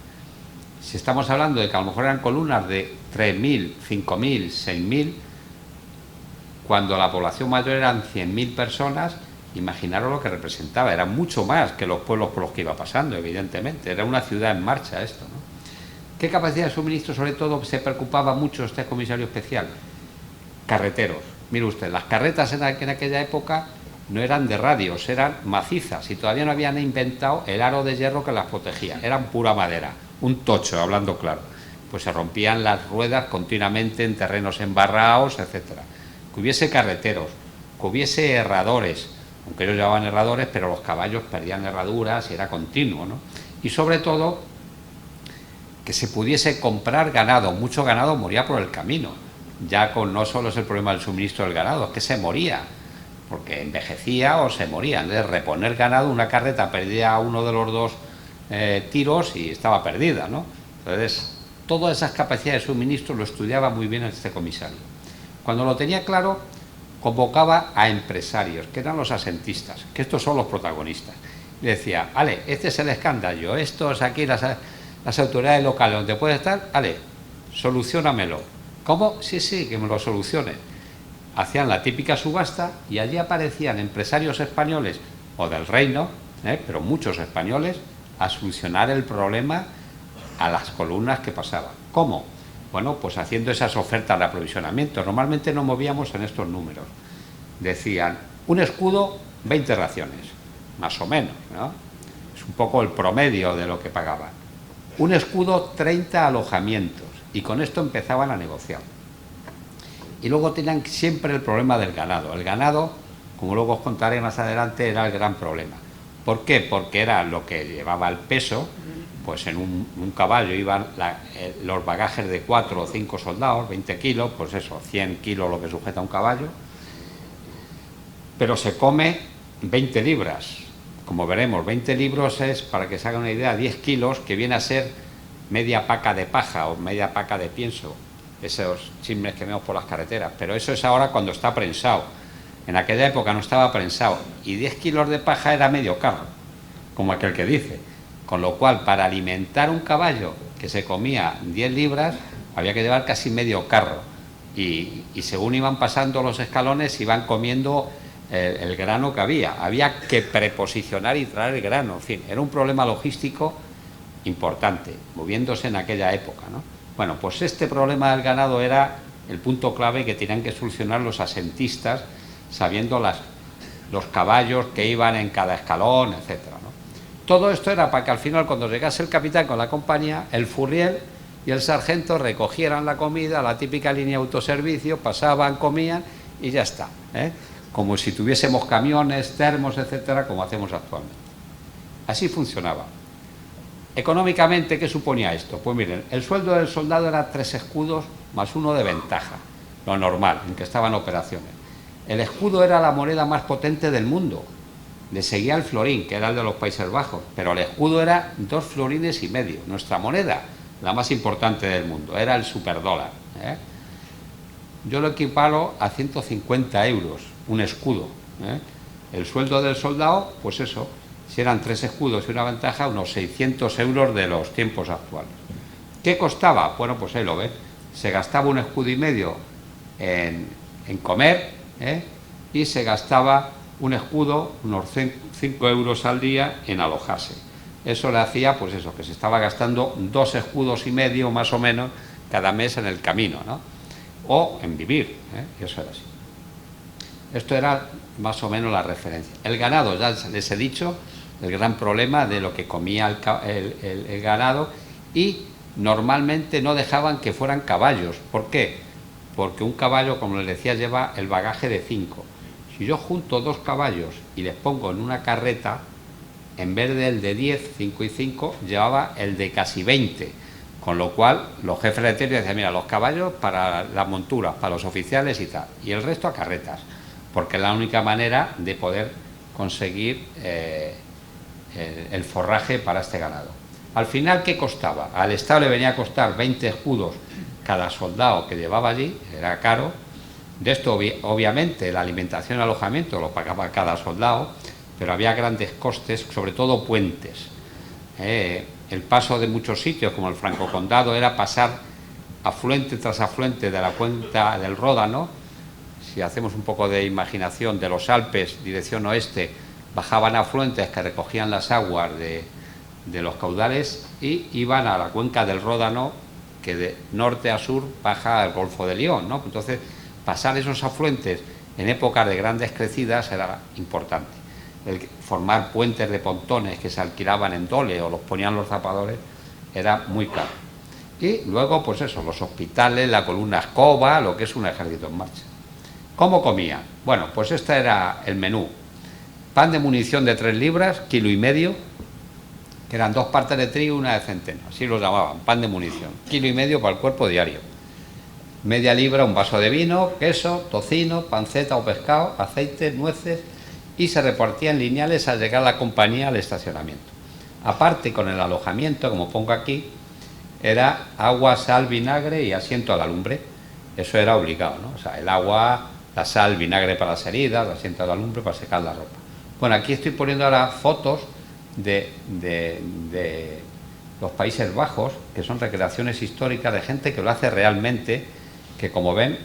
Si estamos hablando de que a lo mejor eran columnas de 3.000, 5.000, 6.000, cuando la población mayor eran 100.000 personas, imaginaros lo que representaba, era mucho más que los pueblos por los que iba pasando, evidentemente, era una ciudad en marcha esto, ¿no? ¿Qué capacidad de suministro sobre todo se preocupaba mucho este comisario especial? Carreteros. Mire usted, las carretas en aquella época no eran de radios, eran macizas y todavía no habían inventado el aro de hierro que las protegía, eran pura madera, un tocho, hablando claro. Pues se rompían las ruedas continuamente en terrenos embarrados, etcétera. Que hubiese carreteros, que hubiese herradores, aunque ellos llamaban herradores, pero los caballos perdían herraduras y era continuo, ¿no? Y sobre todo, que se pudiese comprar ganado. Mucho ganado moría por el camino. Ya con no solo es el problema del suministro del ganado, es que se moría, porque envejecía o se moría. Entonces, reponer ganado, una carreta perdía uno de los dos tiros y estaba perdida, ¿no? Entonces, todas esas capacidades de suministro lo estudiaba muy bien este comisario. Cuando lo tenía claro, convocaba a empresarios, que eran los asentistas, que estos son los protagonistas. Y decía, vale, este es el escándalo, estos aquí, las autoridades locales donde puede estar, vale, soluciónamelo. ¿Cómo? Sí, que me lo solucionen. Hacían la típica subasta y allí aparecían empresarios españoles o del reino, pero muchos españoles, a solucionar el problema a las columnas que pasaban. ¿Cómo? Bueno, pues haciendo esas ofertas de aprovisionamiento. Normalmente nos movíamos en estos números. Decían, un escudo, 20 raciones, más o menos, ¿no? Es un poco el promedio de lo que pagaban. Un escudo, 30 alojamientos, y con esto empezaban a negociar. Y luego tenían siempre el problema del ganado. El ganado, como luego os contaré más adelante, era el gran problema. ¿Por qué? Porque era lo que llevaba el peso. Pues en un caballo iban los bagajes de 4 o 5 soldados, 20 kilos, pues eso, 100 kilos lo que sujeta un caballo. Pero se come 20 libras. Como veremos, 20 libras es, para que se haga una idea, 10 kilos, que viene a ser media paca de paja o media paca de pienso, esos chismes que vemos por las carreteras. Pero eso es ahora cuando está prensado. En aquella época no estaba prensado. Y 10 kilos de paja era medio carro, como aquel que dice. Con lo cual, para alimentar un caballo que se comía 10 libras, había que llevar casi medio carro. Y según iban pasando los escalones, iban comiendo el grano que había. Había que preposicionar y traer el grano. En fin, era un problema logístico importante, moviéndose en aquella época, ¿no? Bueno, pues este problema del ganado era el punto clave que tenían que solucionar los asentistas, sabiendo los caballos que iban en cada escalón, etcétera, ¿no? Todo esto era para que al final, cuando llegase el capitán con la compañía, el furriel y el sargento recogieran la comida, la típica línea de autoservicio, pasaban, comían y ya está, como si tuviésemos camiones, termos, etcétera, como hacemos actualmente. Así funcionaba. Económicamente, ¿qué suponía esto? Pues miren, el sueldo del soldado era 3 escudos más 1 de ventaja, lo normal, en que estaban operaciones. El escudo era la moneda más potente del mundo. Le seguía el florín, que era el de los Países Bajos, pero el escudo era 2,5 florines. Nuestra moneda, la más importante del mundo, era el superdólar, ¿eh? Yo lo equiparo a 150 euros, un escudo, ¿eh? El sueldo del soldado, pues eso, si eran 3 escudos y una ventaja, unos 600 euros de los tiempos actuales. ¿Qué costaba? Bueno, pues ahí lo ves. Se gastaba 1,5 escudos en comer, ¿eh? Y se gastaba un escudo, unos 5 euros al día en alojarse. Eso le hacía, pues eso, que se estaba gastando 2,5 escudos más o menos cada mes en el camino, ¿no? O en vivir, ¿eh? Eso era así. Esto era más o menos la referencia. El ganado, ya les he dicho, el gran problema de lo que comía el ganado, y normalmente no dejaban que fueran caballos. ¿Por qué? Porque un caballo, como les decía, lleva el bagaje de 5. Si yo junto 2 caballos y les pongo en una carreta, en vez del de 10, 5 y 5, llevaba el de casi 20. Con lo cual, los jefes de territorio decían, mira, los caballos para las monturas, para los oficiales y tal, y el resto a carretas, porque es la única manera de poder conseguir el forraje para este ganado. Al final, ¿qué costaba? Al Estado le venía a costar 20 escudos cada soldado que llevaba allí, era caro. De esto, obviamente, la alimentación y el alojamiento lo pagaba cada soldado, pero había grandes costes, sobre todo puentes. El paso de muchos sitios, como el Franco Condado, era pasar afluente tras afluente de la cuenca del Ródano. Si hacemos un poco de imaginación, de los Alpes, dirección oeste, bajaban afluentes que recogían las aguas de los caudales y iban a la cuenca del Ródano, que de norte a sur baja al Golfo de León, ¿no? Entonces, pasar esos afluentes en épocas de grandes crecidas era importante. El formar puentes de pontones que se alquilaban en dole o los ponían los zapadores era muy caro. Y luego, pues eso, los hospitales, la columna escoba, lo que es un ejército en marcha. ¿Cómo comían? Bueno, pues este era el menú. Pan de munición de 3 libras, 1,5 kilos, que eran 2 partes de trigo y una de centeno, así lo llamaban, pan de munición, 1,5 kilos para el cuerpo diario. Media libra, un vaso de vino, queso, tocino, panceta o pescado, aceite, nueces, y se repartía en lineales al llegar la compañía al estacionamiento. Aparte, con el alojamiento, como pongo aquí, era agua, sal, vinagre y asiento a la lumbre. Eso era obligado, ¿no? O sea, el agua, la sal, vinagre para las heridas, el asiento a la lumbre para secar la ropa. Bueno, aquí estoy poniendo ahora fotos de los Países Bajos, que son recreaciones históricas de gente que lo hace realmente, que como ven,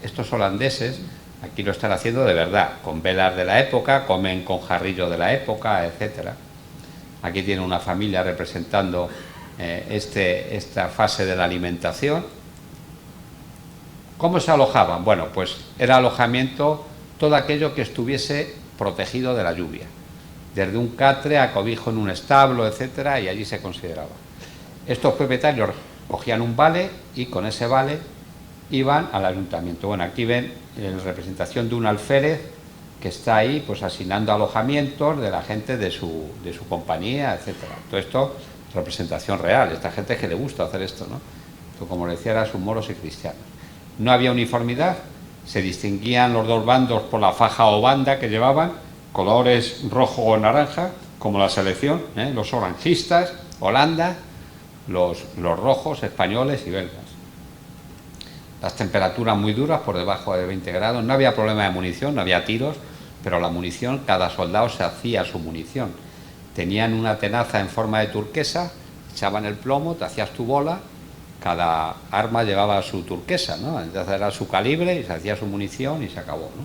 estos holandeses aquí lo están haciendo de verdad, con velas de la época, comen con jarrillo de la época, etcétera. Aquí tiene una familia representando esta fase de la alimentación. ¿Cómo se alojaban? Bueno, pues era alojamiento todo aquello que estuviese protegido de la lluvia, desde un catre a cobijo en un establo, etcétera, y allí se consideraba. Estos propietarios cogían un vale y con ese vale iban al ayuntamiento. Bueno, aquí ven la representación de un alférez que está ahí, pues asignando alojamientos de la gente de su compañía, etcétera. Todo esto es representación real. Esta gente es que le gusta hacer esto, ¿no? Esto, como le decía, eran sus moros y cristianos. No había uniformidad, se distinguían los 2 bandos por la faja o banda que llevaban, colores rojo o naranja, como la selección, los orangistas, Holanda, los rojos, españoles y belgas. Las temperaturas muy duras, por debajo de 20 grados, no había problema de munición, no había tiros, pero la munición, cada soldado se hacía su munición. Tenían una tenaza en forma de turquesa, echaban el plomo, te hacías tu bola, cada arma llevaba su turquesa, ¿no? Entonces era su calibre y se hacía su munición y se acabó, ¿no?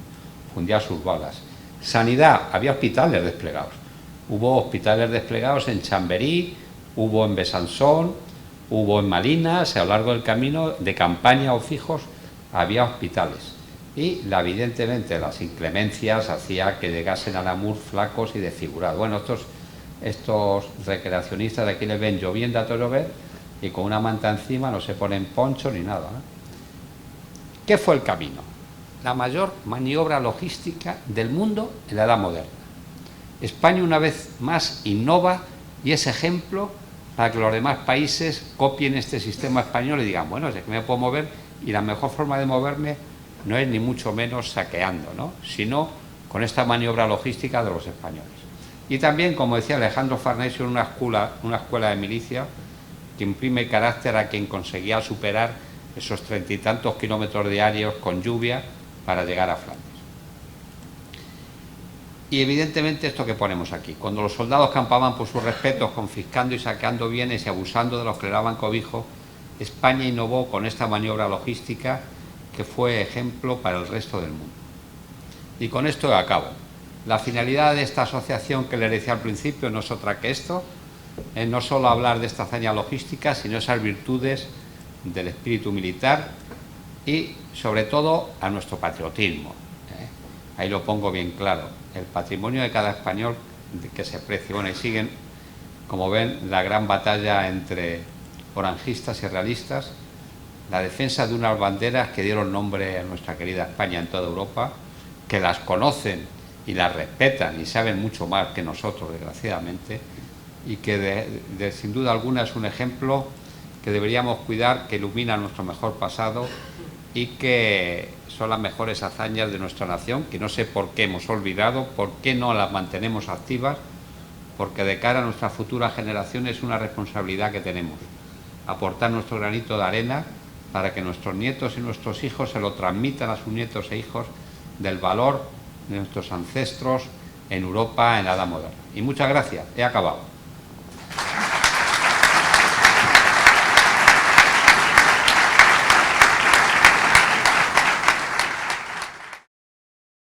Fundía sus balas. Sanidad, había hospitales desplegados. Hubo hospitales desplegados en Chamberí, hubo en Besançon, hubo en Malinas, a lo largo del camino de campaña o fijos había hospitales. Y evidentemente las inclemencias hacía que llegasen a Namur flacos y desfigurados. Bueno, estos recreacionistas de aquí les ven lloviendo a todo llover y con una manta encima, no se ponen poncho ni nada, ¿no? ¿Qué fue el camino? La mayor maniobra logística del mundo en la Edad Moderna. España una vez más innova y es ejemplo para que los demás países copien este sistema español y digan, bueno, es que me puedo mover y la mejor forma de moverme no es ni mucho menos saqueando, ¿no? Sino con esta maniobra logística de los españoles. Y también, como decía Alejandro Farnesio, una escuela de milicia que imprime carácter a quien conseguía superar esos 30 y tantos kilómetros diarios con lluvia para llegar a Flandes. Y evidentemente esto que ponemos aquí, cuando los soldados campaban por sus respetos, confiscando y saqueando bienes y abusando de los que le daban cobijo, España innovó con esta maniobra logística que fue ejemplo para el resto del mundo. Y con esto acabo. La finalidad de esta asociación que le decía al principio no es otra que esto, no solo hablar de esta hazaña logística, sino esas virtudes del espíritu militar y, sobre todo, a nuestro patriotismo. Ahí lo pongo bien claro. El patrimonio de cada español que se precie. Bueno, y siguen, como ven, la gran batalla entre orangistas y realistas, la defensa de unas banderas que dieron nombre a nuestra querida España en toda Europa, que las conocen y las respetan y saben mucho más que nosotros, desgraciadamente, y que sin duda alguna es un ejemplo que deberíamos cuidar, que ilumina nuestro mejor pasado y que son las mejores hazañas de nuestra nación, que no sé por qué hemos olvidado, por qué no las mantenemos activas, porque de cara a nuestras futuras generaciones es una responsabilidad que tenemos, aportar nuestro granito de arena para que nuestros nietos y nuestros hijos se lo transmitan a sus nietos e hijos del valor de nuestros ancestros en Europa en la Edad Moderna. Y muchas gracias, he acabado.